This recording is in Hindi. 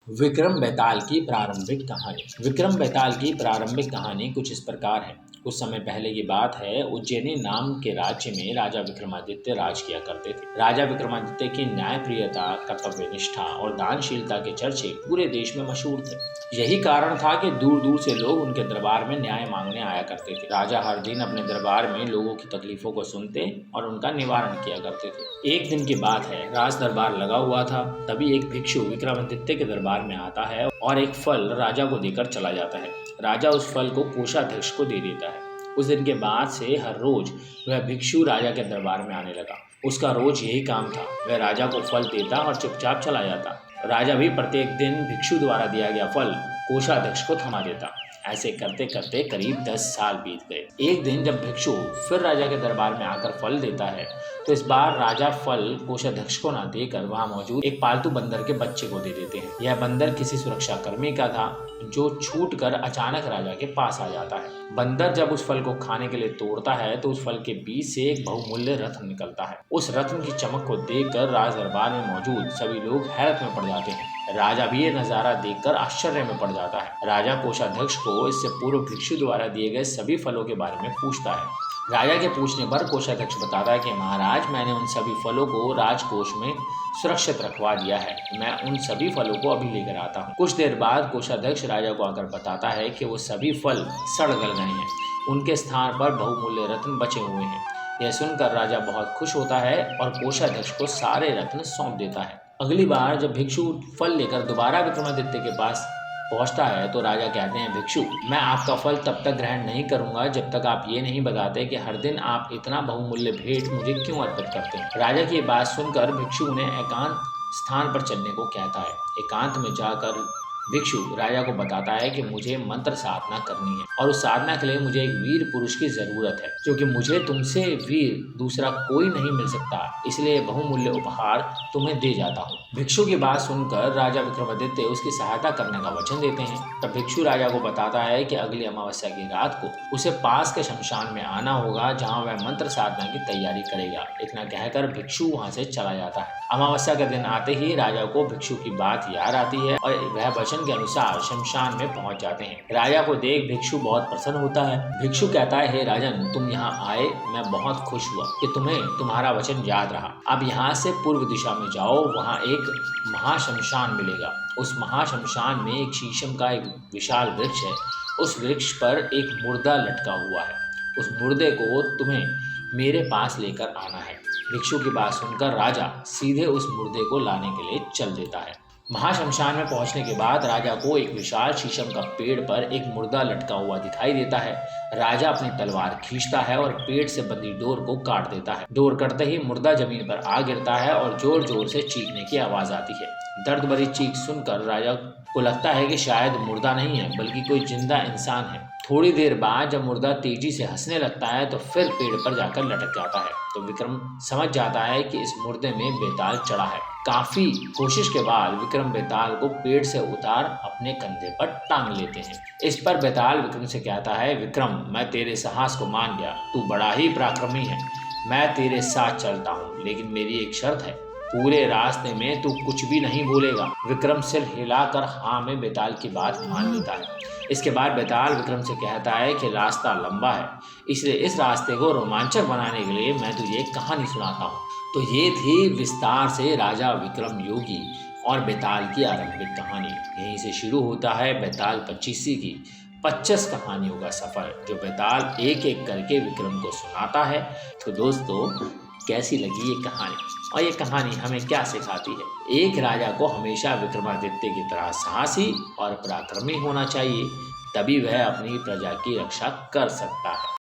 विक्रम बेताल की प्रारंभिक कहानी। विक्रम बेताल की प्रारंभिक कहानी कुछ इस प्रकार है। कुछ समय पहले की बात है। उज्जैनी नाम के राज्य में राजा विक्रमादित्य राज किया करते थे। राजा विक्रमादित्य की न्यायप्रियता, कर्तव्यनिष्ठा और दानशीलता के चर्चे पूरे देश में मशहूर थे। यही कारण था कि दूर दूर से लोग उनके दरबार में न्याय मांगने आया करते थे। राजा हर दिन अपने दरबार में लोगों की तकलीफों को सुनते और उनका निवारण किया करते थे। एक दिन की बात है, राज दरबार लगा हुआ था। तभी एक भिक्षु विक्रमादित्य के दरबार में आता है और एक फल राजा को देकर चला जाता है। राजा उस फल को कोषाध्यक्ष को दे देता है। उस दिन के बाद से हर रोज वह भिक्षु राजा के दरबार में आने लगा। उसका रोज यही काम था, वह राजा को फल देता और चुपचाप चला जाता। राजा भी प्रत्येक दिन भिक्षु द्वारा दिया गया फल कोषाध्यक्ष को थमा देता। ऐसे करते करते करीब 10 साल बीत गए। एक दिन जब भिक्षु फिर राजा के दरबार में आकर फल देता है, तो इस बार राजा फल कोषाध्यक्ष को न देकर वहां मौजूद एक पालतू बंदर के बच्चे को दे देते हैं। यह बंदर किसी सुरक्षा कर्मी का था, जो छूटकर अचानक राजा के पास आ जाता है। बंदर जब उस फल को खाने के लिए तोड़ता है, तो उस फल के बीच से एक बहुमूल्य रत्न निकलता है। उस रत्न की चमक को देखकर राज दरबार में मौजूद सभी लोग हैरत में पड़ जाते हैं। राजा भी ये नजारा देखकर आश्चर्य में पड़ जाता है। राजा कोषाध्यक्ष को इससे पूर्व भिक्षु द्वारा दिए गए सभी फलों के बारे में पूछता है। राजा के पूछने पर कोषाध्यक्ष बताता है कि महाराज, मैंने उन सभी फलों को राजकोष में सुरक्षित रखवा दिया है। मैं उन सभी फलों को अभी लेकर आता हूँ। कुछ देर बाद कोषाध्यक्ष राजा को आकर बताता है कि वो सभी फल सड़ गल गए हैं। उनके स्थान पर बहुमूल्य रत्न बचे हुए हैं। यह सुनकर राजा बहुत खुश होता है और कोषाध्यक्ष को सारे रत्न सौंप देता है। अगली बार जब भिक्षु फल लेकर दोबारा विक्रमादित्य के पास पहुंचता है, तो राजा कहते हैं, भिक्षु, मैं आपका फल तब तक ग्रहण नहीं करूंगा जब तक आप ये नहीं बताते कि हर दिन आप इतना बहुमूल्य भेंट मुझे क्यों अर्पित करते हैं। राजा की बात सुनकर भिक्षु उन्हें एकांत स्थान पर चलने को कहता है। एकांत में जाकर भिक्षु राजा को बताता है कि मुझे मंत्र साधना करनी है और उस साधना के लिए मुझे एक वीर पुरुष की जरूरत है, क्योंकि मुझे तुमसे वीर दूसरा कोई नहीं मिल सकता। इसलिए बहुमूल्य उपहार तुम्हें दे जाता हूँ। भिक्षु की बात सुनकर राजा विक्रमादित्य उसकी सहायता करने का वचन देते हैं। तब भिक्षु राजा को बताता है कि अगली अमावस्या की रात को उसे पास के शमशान में आना होगा, जहाँ वह मंत्र साधना की तैयारी करेगा। इतना कहकर भिक्षु वहाँ से चला जाता है। अमावस्या का दिन आते ही राजा को भिक्षु की बात याद आती है और वह वचन के अनुसार शमशान में पहुंच जाते हैं। राजा को देख भिक्षु बहुत प्रसन्न होता है। भिक्षु कहता है, हे राजन, तुम यहाँ आए, मैं बहुत खुश हुआ कि तुम्हें तुम्हारा वचन याद रहा। अब यहाँ से पूर्व दिशा में जाओ, वहाँ एक महाशमशान मिलेगा। उस महाशमशान में एक शीशम का एक विशाल वृक्ष है। उस वृक्ष पर एक मुर्दा लटका हुआ है। उस मुर्दे को तुम्हें मेरे पास लेकर आना है। भिक्षु की बात सुनकर राजा सीधे उस मुर्दे को लाने के लिए चल देता है। महाशमशान में पहुंचने के बाद राजा को एक विशाल शीशम का पेड़ पर एक मुर्दा लटका हुआ दिखाई देता है। राजा अपनी तलवार खींचता है और पेड़ से बंधी डोर को काट देता है। डोर कटते ही मुर्दा जमीन पर आ गिरता है और जोर जोर से चीखने की आवाज आती है। दर्द भरी चीख सुनकर राजा को लगता है कि शायद मुर्दा नहीं है, बल्कि कोई जिंदा इंसान है। थोड़ी देर बाद जब मुर्दा तेजी से हंसने लगता है, तो फिर पेड़ पर जाकर लटक जाता है। तो विक्रम समझ जाता है कि इस मुर्दे में बेताल चढ़ा है। काफी कोशिश के बाद विक्रम बेताल को पेड़ से उतार अपने कंधे पर टांग लेते हैं। इस पर बेताल विक्रम से कहता है, विक्रम, मैं तेरे साहस को मान गया, तू बड़ा ही पराक्रमी है। मैं तेरे साथ चलता हूँ, लेकिन मेरी एक शर्त है, पूरे रास्ते में तू कुछ भी नहीं बोलेगा। विक्रम सिर हिलाकर हाँ में बेताल की बात मान लेता है। इसके बाद बेताल विक्रम से कहता है कि रास्ता लंबा है, इसलिए इस रास्ते को रोमांचक बनाने के लिए मैं तुझे एक कहानी सुनाता हूँ। तो ये थी विस्तार से राजा विक्रम योगी और बेताल की आरंभिक कहानी। यहीं से शुरू होता है बेताल 25वीं की 25 कहानियों का सफर, जो बेताल एक एक करके विक्रम को सुनाता है। तो दोस्तों, कैसी लगी ये कहानी और ये कहानी हमें क्या सिखाती है? एक राजा को हमेशा विक्रमादित्य की तरह साहसी और पराक्रमी होना चाहिए, तभी वह अपनी प्रजा की रक्षा कर सकता है।